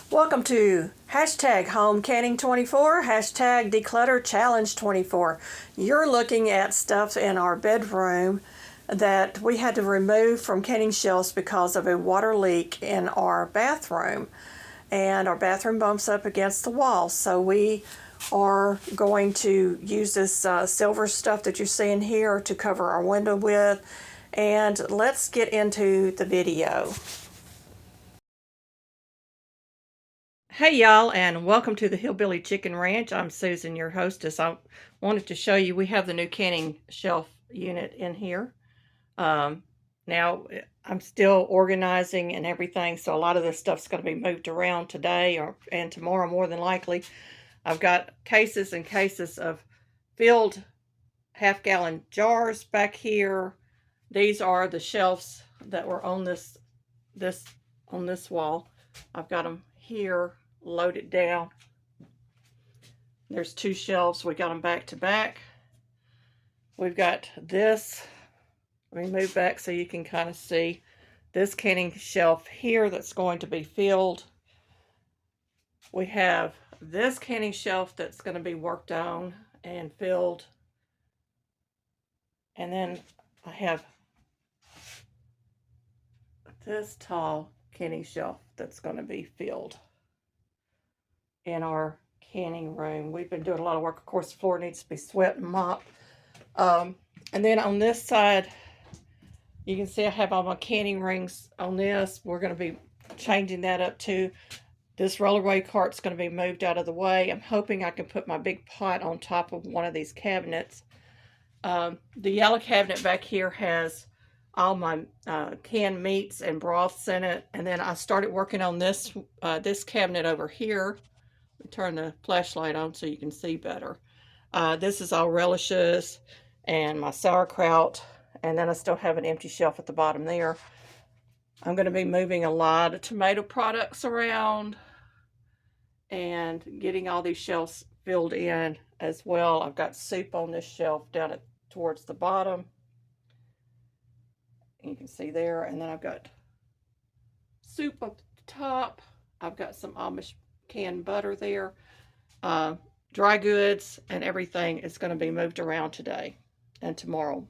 Welcome to hashtag Home Canning 24, hashtag Declutter Challenge 24. You're looking at stuff in our bedroom that we had to remove from canning shelves because of a water leak in our bathroom. And our bathroom bumps up against the wall. So we are going to use this silver stuff that you're seeing here to cover our window with. And let's get into the video. Hey y'all, and welcome to the Hillbilly Chicken Ranch. I'm Susan, your hostess. I wanted to show you, we have the new canning shelf unit in here. Now I'm still organizing and everything, so a lot of this stuff's going to be moved around today and tomorrow more than likely. I've got cases and cases of filled half-gallon jars back here. These are the shelves that were on this wall. I've got them here loaded down. There's two shelves. We got them back to back. We've got this. Let me move back so you can kind of see this canning shelf here that's going to be filled. We have this canning shelf that's going to be worked on and filled. And then I have this tall canning shelf that's going to be filled in our canning room. We've been doing a lot of work. Of course, the floor needs to be swept and mopped. And then on this side, you can see I have all my canning rings on this. We're going to be changing that up too. This rollerway cart's going to be moved out of the way. I'm hoping I can put my big pot on top of one of these cabinets. The yellow cabinet back here has all my canned meats and broths in it. And then I started working on this cabinet over here. Let me turn the flashlight on so you can see better. This is all relishes and my sauerkraut. And then I still have an empty shelf at the bottom there. I'm going to be moving a lot of tomato products around and getting all these shelves filled in as well. I've got soup on this shelf down towards the bottom. You can see there. And then I've got soup up the top. I've got some Amish canned butter there. Dry goods and everything is going to be moved around today and tomorrow.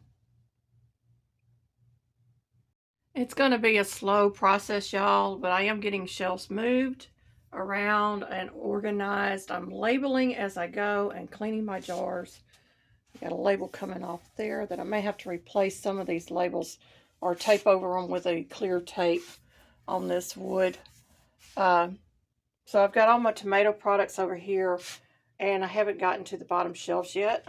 It's going to be a slow process, y'all, but I am getting shelves moved around and organized. I'm labeling as I go and cleaning my jars. I got a label coming off there that I may have to replace some of these labels or tape over them with a clear tape on this wood. So I've got all my tomato products over here, and I haven't gotten to the bottom shelves yet.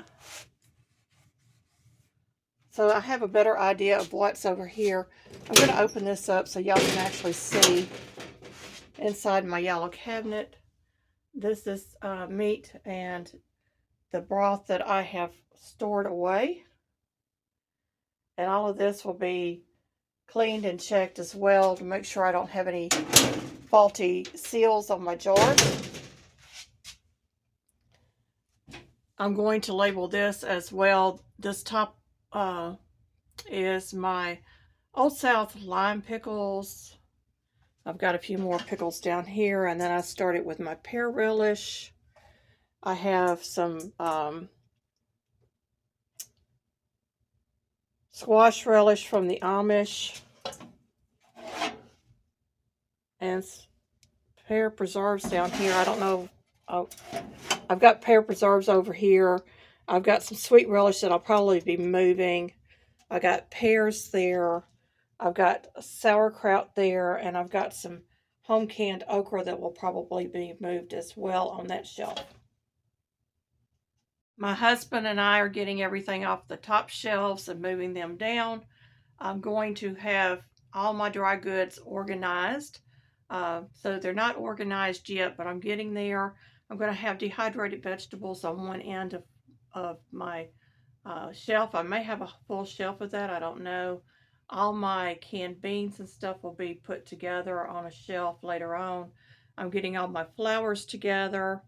So I have a better idea of what's over here. I'm going to open this up so y'all can actually see inside my yellow cabinet. This is meat and the broth that I have stored away. And all of this will be cleaned and checked as well to make sure I don't have any faulty seals on my jars. I'm going to label this as well. This top is my Old South lime pickles. I've got a few more pickles down here, and then I started with my pear relish. I have some squash relish from the Amish, and pear preserves down here. I don't know. Oh, I've got pear preserves over here. I've got some sweet relish that I'll probably be moving. I got pears there. I've got sauerkraut there, and I've got some home canned okra that will probably be moved as well on that shelf. My husband and I are getting everything off the top shelves and moving them down. I'm going to have all my dry goods organized. So they're not organized yet, but I'm getting there. I'm going to have dehydrated vegetables on one end of my shelf. I may have a full shelf of that. I don't know. All my canned beans and stuff will be put together on a shelf later on. I'm getting all my flowers together.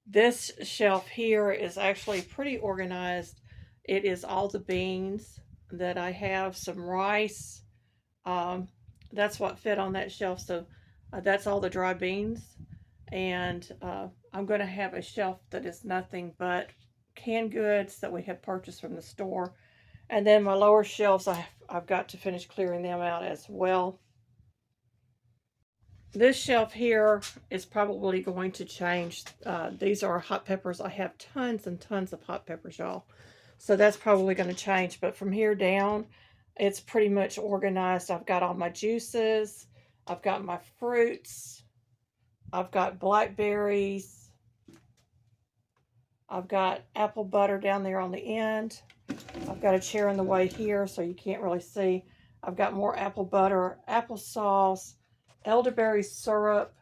This shelf here is actually pretty organized It is all the beans that I have, some rice. Um, that's what fit on that shelf. So that's all the dry beans. And I'm going to have a shelf that is nothing but canned goods that we have purchased from the store. And then my lower shelves, I've got to finish clearing them out as well. This shelf here is probably going to change. These are hot peppers. I have tons and tons of hot peppers, y'all. So that's probably going to change. But from here down, it's pretty much organized. I've got all my juices. I've got my fruits. I've got blackberries. I've got apple butter down there on the end. I've got a chair in the way here so you can't really see. I've got more apple butter, applesauce, elderberry syrup,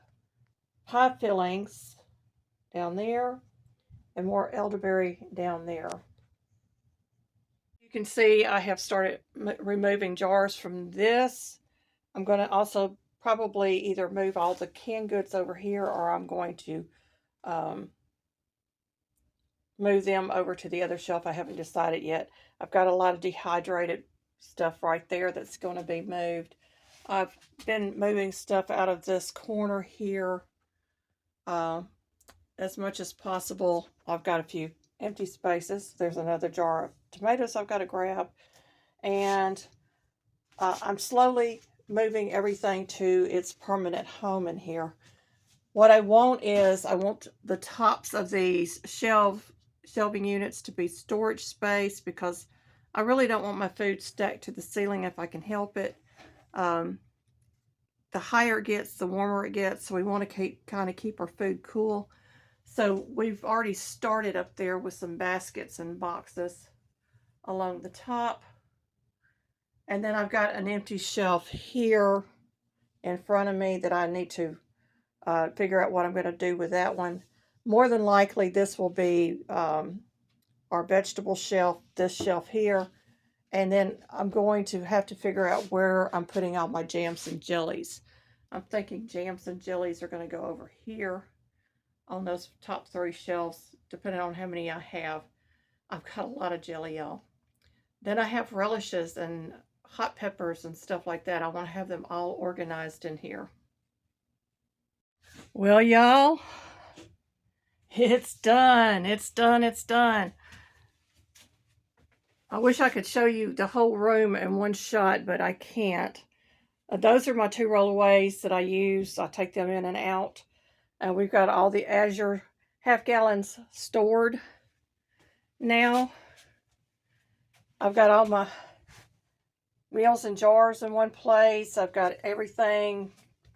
pie fillings down there, and more elderberry down there. You can see I have started removing jars from this. I'm going to also probably either move all the canned goods over here, or I'm going to move them over to the other shelf. I haven't decided yet. I've got a lot of dehydrated stuff right there that's going to be moved. I've been moving stuff out of this corner here as much as possible. I've got a few empty spaces. There's another jar of tomatoes I've got to grab. And I'm slowly moving everything to its permanent home in here. What I want is, I want the tops of these shelving units to be storage space, because I really don't want my food stacked to the ceiling if I can help it. The higher it gets, the warmer it gets, so we want to kind of keep our food cool. So we've already started up there with some baskets and boxes along the top. And then I've got an empty shelf here in front of me that I need to figure out what I'm going to do with that one. More than likely, this will be our vegetable shelf, this shelf here. And then I'm going to have to figure out where I'm putting all my jams and jellies. I'm thinking jams and jellies are going to go over here on those top 3 shelves, depending on how many I have. I've got a lot of jelly, y'all. Then I have relishes and hot peppers and stuff like that. I want to have them all organized in here. Well, y'all, it's done. It's done. It's done. I wish I could show you the whole room in one shot, but I can't. Those are my 2 rollaways that I use. I take them in and out. And we've got all the Azure half-gallons stored now. I've got all my meals in jars in one place. I've got everything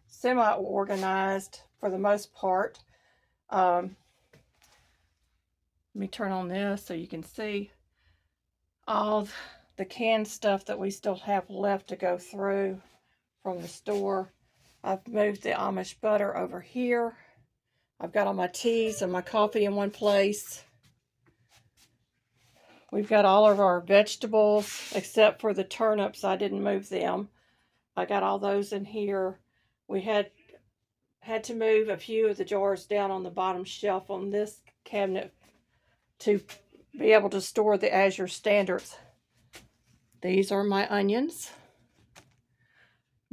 semi-organized for the most part. Let me turn on this so you can see all the canned stuff that we still have left to go through from the store. I've moved the Amish butter over here. I've got all my teas and my coffee in one place. We've got all of our vegetables, except for the turnips. I didn't move them. I got all those in here. We had to move a few of the jars down on the bottom shelf on this cabinet to be able to store the Azure standards. These are my onions.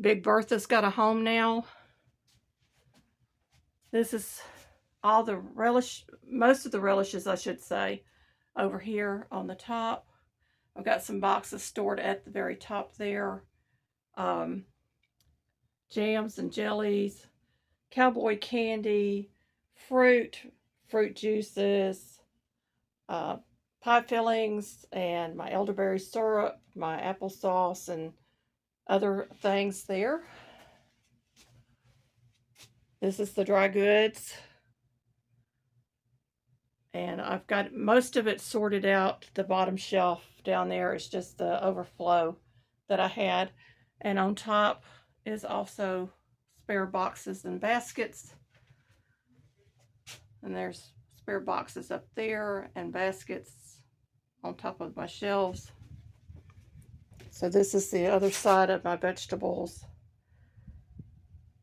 Big Bertha's got a home now. This is all the relish, most of the relishes, I should say, over here on the top. I've got some boxes stored at the very top there. Jams and jellies, cowboy candy, fruit juices, pie fillings, and my elderberry syrup, my applesauce, and other things there. This is the dry goods. And I've got most of it sorted out. The bottom shelf down there is just the overflow that I had. And on top is also spare boxes and baskets. And there's spare boxes up there and baskets on top of my shelves. So this is the other side of my vegetables.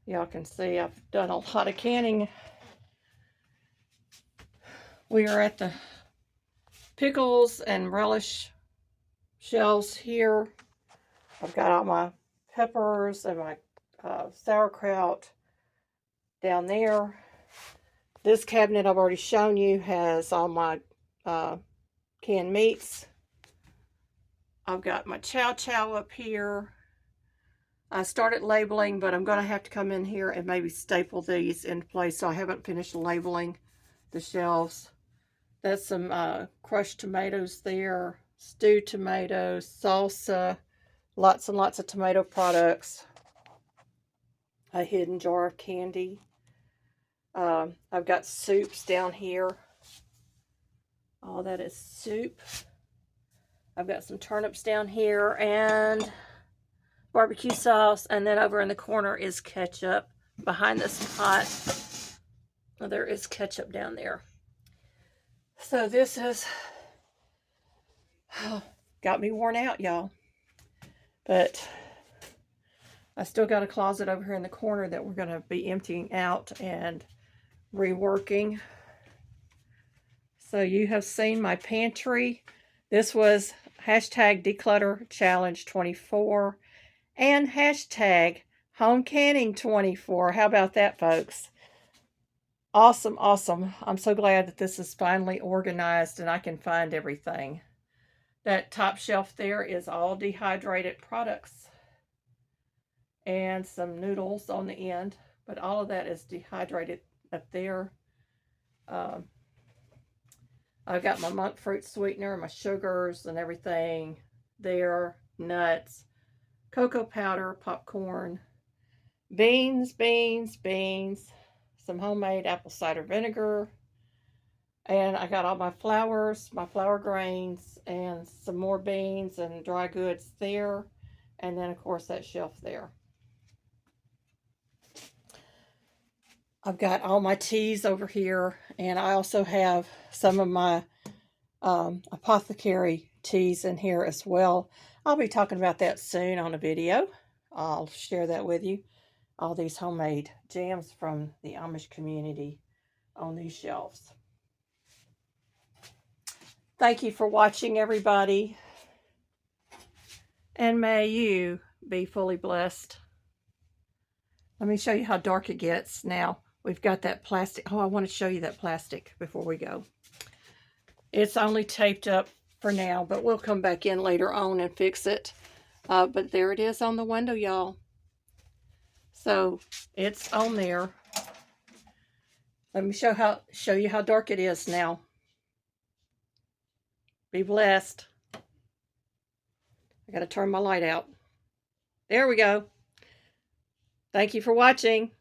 Y'all can see I've done a lot of canning. We are at the pickles and relish shelves here. I've got all my peppers and my sauerkraut down there. This cabinet I've already shown you has all my canned meats. I've got my chow chow up here. I started labeling, but I'm going to have to come in here and maybe staple these into place, so I haven't finished labeling the shelves. That's some crushed tomatoes there, stewed tomatoes, salsa, lots and lots of tomato products, a hidden jar of candy. I've got soups down here. All that is soup. I've got some turnips down here and barbecue sauce, and then over in the corner is ketchup. Behind this pot, there is ketchup down there. So this has got me worn out, y'all. But I still got a closet over here in the corner that we're going to be emptying out and reworking. So you have seen my pantry. This was hashtag Declutter Challenge 24 and hashtag Home Canning 24. How about that, folks? Awesome, awesome. I'm so glad that this is finally organized and I can find everything. That top shelf there is all dehydrated products and some noodles on the end, but all of that is dehydrated up there. I've got my monk fruit sweetener, my sugars and everything there, nuts, cocoa powder, popcorn, beans, some homemade apple cider vinegar, and I got all my flours, my flour grains, and some more beans and dry goods there, and then of course that shelf there. I've got all my teas over here, and I also have some of my apothecary teas in here as well. I'll be talking about that soon on a video. I'll share that with you. All these homemade jams from the Amish community on these shelves. Thank you for watching, everybody. And may you be fully blessed. Let me show you how dark it gets now. We've got that plastic. Oh, I want to show you that plastic before we go. It's only taped up for now, but we'll come back in later on and fix it. But there it is on the window, y'all. So it's on there. Let me show you how dark it is now. Be blessed. I got to turn my light out. There we go. Thank you for watching.